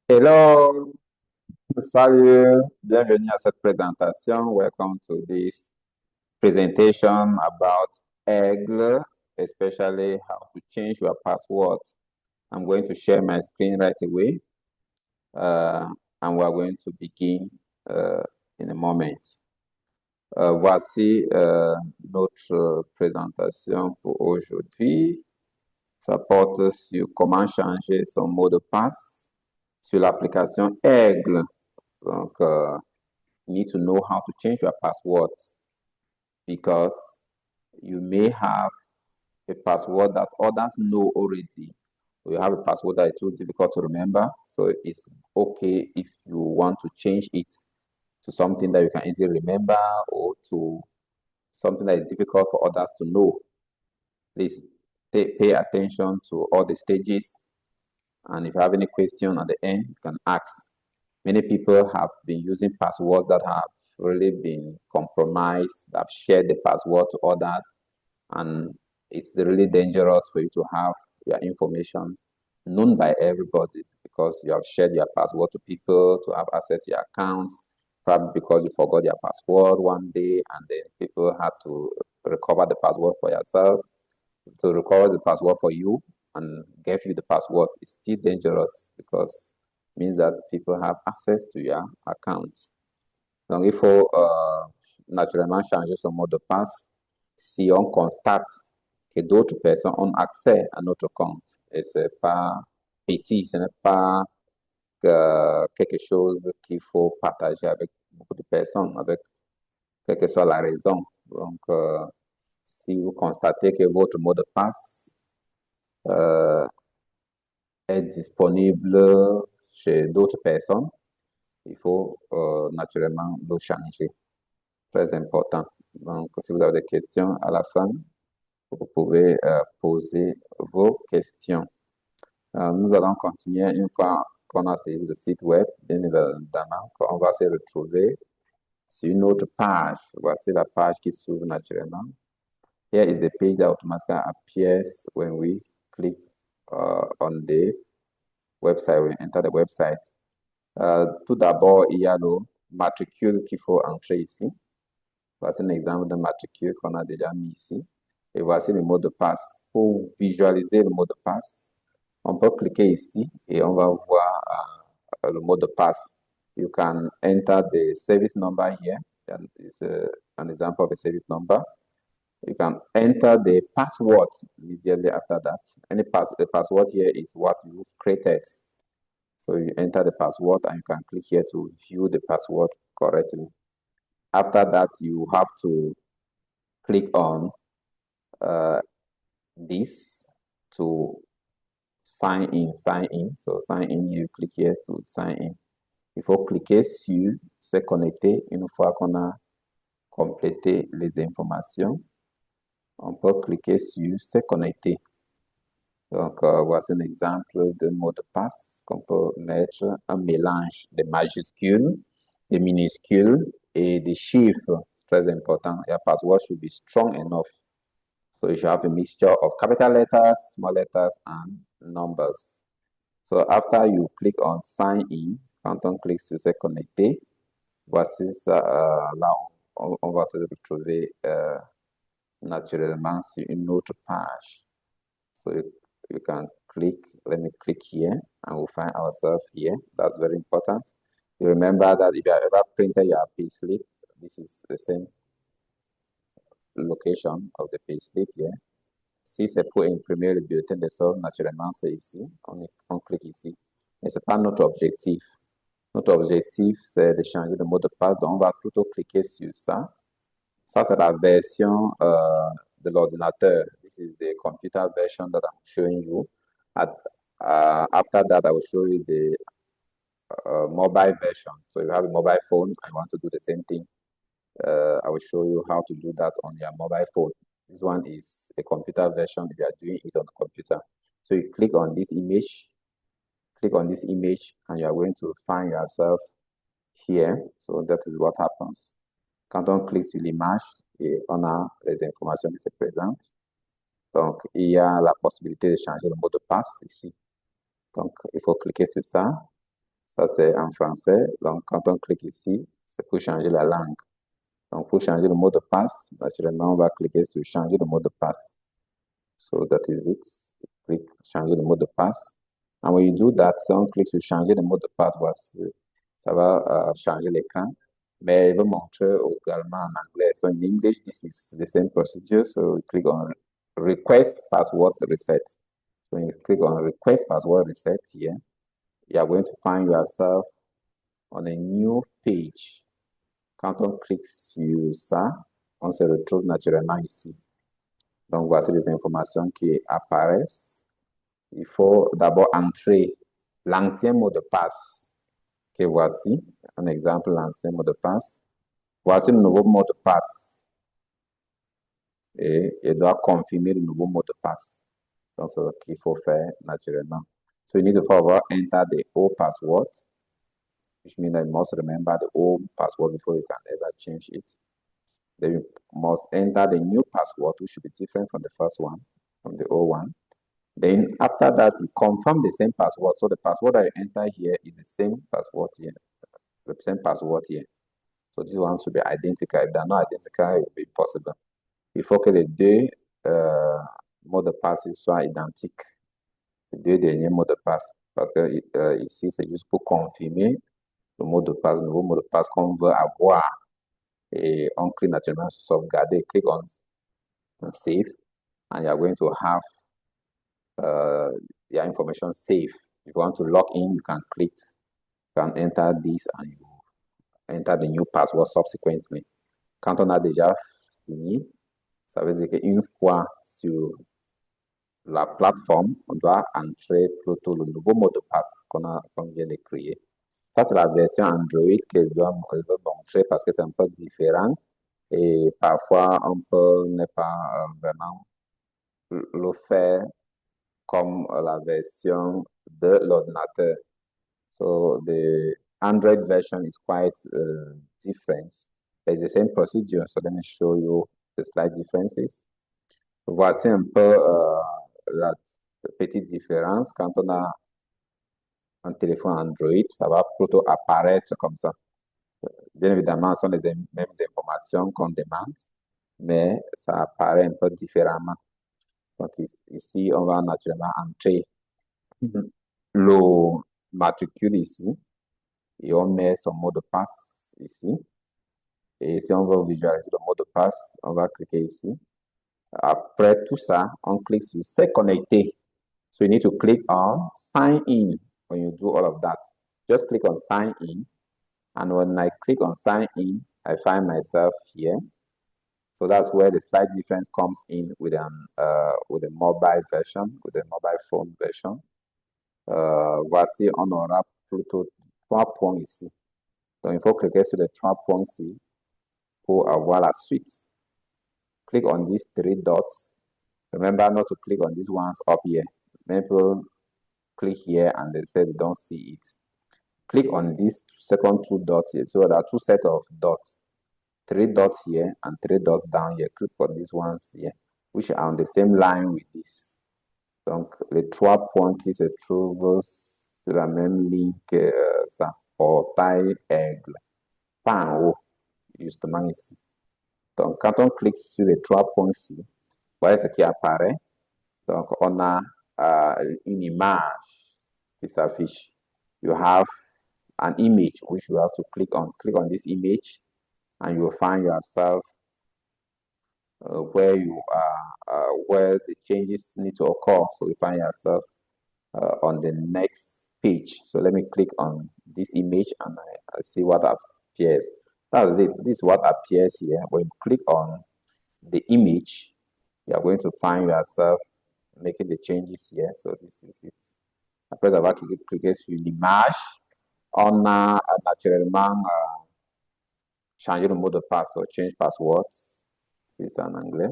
Hello, salut, bienvenue à cette présentation. Welcome to this presentation about Eggle, especially how to change your password. I'm going to share my screen right away, and we're going to begin in a moment. Voici notre présentation pour aujourd'hui. Ça porte sur comment changer son mot de passe sur l'application Aigle. Donc, you need to know how to change your password because you may have a password that others know already. Or you have a password that is too difficult to remember. So it's okay if you want to change it to something that you can easily remember or to something that is difficult for others to know. Please pay attention to all the stages. And if you have any question at the end, you can ask. Many people have been using passwords that have really been compromised, that have shared the password to others, and it's really dangerous for you to have your information known by everybody because you have shared your password to people to have access to your accounts, probably because you forgot your password one day and then people had to recover the password for yourself, to recover the password for you and give you the password. It's still dangerous because it means that people have access to your accounts. Donc, il faut naturellement changer son mot de passe si on constate que d'autres personnes ont accès à notre compte. Et ce n'est pas petit, ce n'est pas quelque chose qu'il faut partager avec beaucoup de personnes, avec quelle que soit la raison. Donc, si vous constatez que votre mot de passe est disponible chez d'autres personnes, il faut naturellement le changer. Très important. Donc, si vous avez des questions à la fin, vous pouvez poser vos questions. Nous allons continuer une fois qu'on a saisi le site web, bien évidemment, on va se retrouver sur une autre page. Voici la page qui s'ouvre naturellement. Here is the page that automatically appears when we click on the website, we enter the website. Tout d'abord, il y a le matricule qu'il faut entrer ici. Voici un exemple de matricule qu'on a déjà mis ici. Et voici le mot de passe. Pour visualiser le mot de passe, on peut cliquer ici et on va voir le mot de passe. You can enter the service number here. And it's an example of a service number. You can enter the password immediately after that. The password here is what you've created. So you enter the password and you can click here to view the password correctly. After that, you have to click on this to sign in. So sign in, you click here to sign in. Il faut cliquer sur se connecter une fois qu'on a complété les informations. On peut cliquer sur se connecter. Donc, voici un exemple de mot de passe qu'on peut mettre un mélange de majuscules, de minuscules et de chiffres. C'est très important. Your password should be strong enough. So you should have a mixture of capital letters, small letters, and numbers. So after you click on sign in, quand on clique sur se connecter, voici ça, là, on va se retrouver naturellement sur une autre page. So you can click, let me click here, and we'll find ourselves here. That's very important. You remember that if you have ever printed your payslip, this is the same location of the payslip here. Si c'est pour imprimer le bulletin de solde, naturellement, c'est ici. On clique ici. Mais ce n'est pas notre objectif. Notre objectif, c'est de changer de mot de passe. Donc, on va plutôt cliquer sur ça. Ça, c'est la version de l'ordinateur. This is the computer version that I'm showing you. After that, I will show you the mobile version. So if you have a mobile phone, I want to do the same thing. I will show you how to do that on your mobile phone. This one is a computer version if you are doing it on the computer. So you click on this image, and you are going to find yourself here. So that is what happens. Quand on clique sur l'image, et on a les informations qui se présentent. Donc, il y a la possibilité de changer le mot de passe ici. Donc, il faut cliquer sur ça. Ça, c'est en français. Donc, quand on clique ici, c'est pour changer la langue. Donc, pour changer le mot de passe, naturellement, on va cliquer sur changer le mot de passe. So that is it. Clique changer le mot de passe. And when you do that, si on clique sur changer le mot de passe, ça va changer l'écran. Mais il va montrer également en anglais. So in English, this is the same procedure. So you click on request password reset. So when you click on request password reset here, you are going to find yourself on a new page. Quand on clique sur ça, on se retrouve naturellement ici. Donc, voici les informations qui apparaissent. Il faut d'abord entrer l'ancien mot de passe que voici. Un exemple, l'ancien mot de passe. Voici le nouveau mot de passe. Et il doit confirmer le nouveau mot de passe. Donc, c'est ce qu'il faut faire naturellement. So you need to enter the old password, which means that you must remember the old password before you can ever change it. Then you must enter the new password, which should be different from the first one, from the old one. Then after that, you confirm the same password. So the password that you enter here is the same password here, the same password here. So these ones should be identical. If they're not identical, it will be possible. Il faut que les deux mots de passe soient identiques. Les deux derniers mots de passe. Parce que ici, c'est juste pour confirmer le mot de passe, le nouveau mot de passe qu'on veut avoir. Et on clique naturellement sur sauvegarder, click on save, and you're going to have your information safe. If you want to log in, you can click, you can enter this and you enter the new password subsequently. Quand on a déjà fini, ça veut dire qu'une fois sur la plateforme, on doit entrer plutôt le nouveau mot de passe qu'on vient de créer. Ça, c'est la version Android qu'elle veut montrer parce que c'est un peu différent et parfois on peut ne pas vraiment le faire comme la version de l'ordinateur. So the Android version is quite different. It's the same procedure, so let me show you the slight differences. Voici un peu la petite différence. Quand on a un téléphone Android, ça va plutôt apparaître comme ça. Bien évidemment, ce sont les mêmes informations qu'on demande, mais ça apparaît un peu différemment. Donc ici, on va naturellement entrer le matricule ici et on met son mot de passe ici. Et si on veut visualiser le mot de passe, on va cliquer ici. Après tout ça, on clique sur Se connecter. So you need to click on Sign In when you do all of that. Just click on Sign In. And when I click on Sign In, I find myself here. So that's where the slight difference comes in with a mobile version, with a mobile phone version. Voici, on aura plutôt 3 points ici. Donc, il faut cliquer sur les 3 points ici pour avoir la suite. Click on these 3 dots. Remember not to click on these ones up here. Many people click here and they say they don't see it. Click on these second 2 dots here. So there are 2 sets of dots. 3 dots here and 3 dots down here. Click on these ones here, which are on the same line with this. Donc, les 3 points qui se trouvent sur la même ligne que ça. Portail aigle. Pas en haut, justement ici. Donc, quand on clique sur les 3 points ici, voilà ce qui apparaît. Donc, on a une image qui s'affiche. You have an image which you have to click on. Click on this image and you will find yourself where you are, where the changes need to occur. So you find yourself on the next page. So let me click on this image and I see what appears. That's it. This is what appears here. When you click on the image, you are going to find yourself making the changes here. So this is it. Après avoir cliqué sur l'image, on a naturellement changé le mot de passe, so change password. Si c'est en anglais.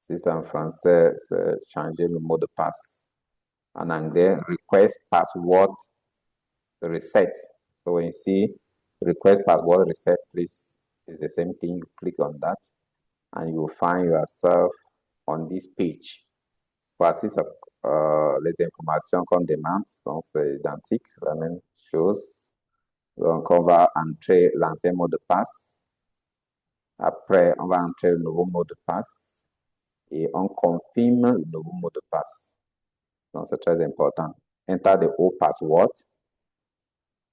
Si c'est en français, c'est changer le mot de passe. En anglais, request password reset. So when you see request password reset, please, it's the same thing. You click on that and you will find yourself on this page. Voici les informations qu'on demande, donc c'est identique, la même chose. Donc, on va entrer l'ancien mot de passe. Après, on va entrer le nouveau mot de passe et on confirme le nouveau mot de passe. Donc, c'est très important. Enter the old password.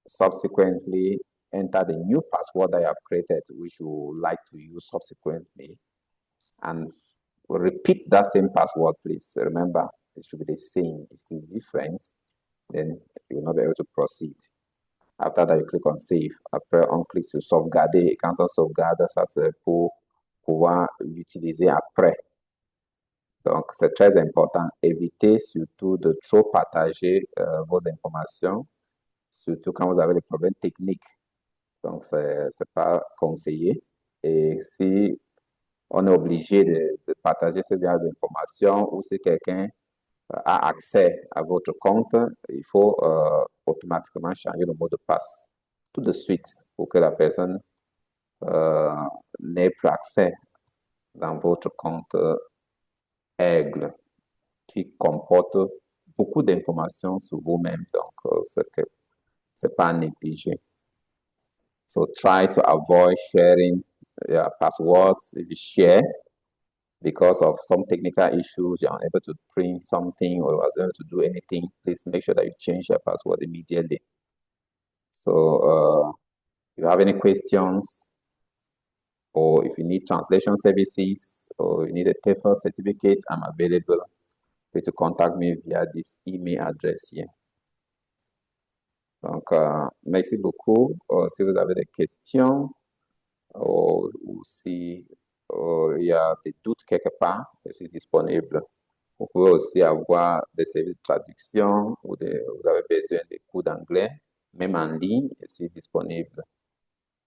Subsequently, enter the new password that you have created, which you would like to use subsequently. And repeat that same password, please. Remember, it should be the same. If it is different, then you will not be able to proceed. After that, you click on Save. Après, on clique sur Sauvegarder. Et quand on sauvegarde, ça c'est pour pouvoir l'utiliser après. Donc, c'est très important. Évitez surtout de trop partager vos informations, surtout quand vous avez des problèmes techniques. Donc, c'est pas conseillé. Et si on est obligé de partager ces genre d'informations ou si quelqu'un a accès à votre compte, il faut automatiquement changer le mot de passe tout de suite pour que la personne n'ait plus accès dans votre compte Aigle qui comporte beaucoup d'informations sur vous-même. Donc, c'est pas à négliger. So try to avoid sharing your passwords. If you share, because of some technical issues, you're unable to print something or you're unable to do anything, please make sure that you change your password immediately. So if you have any questions, or if you need translation services, or you need a TEFL certificate, I'm available. Please to contact me via this email address here. Donc, merci beaucoup. Si vous avez des questions ou si il y a des doutes quelque part, je suis disponible. Vous pouvez aussi avoir des services de traduction ou vous avez besoin de cours d'anglais, même en ligne, je suis disponible.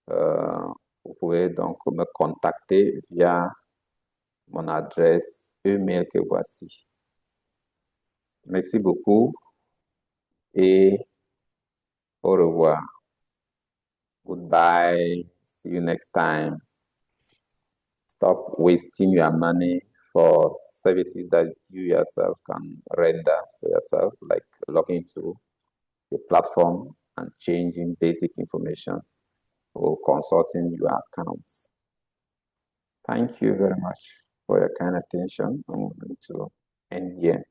Vous pouvez donc me contacter via mon adresse email que voici. Merci beaucoup et au revoir. Goodbye. See you next time. Stop wasting your money for services that you yourself can render for yourself, like logging into the platform and changing basic information or consulting your accounts. Thank you very much for your kind attention. I'm going to end here.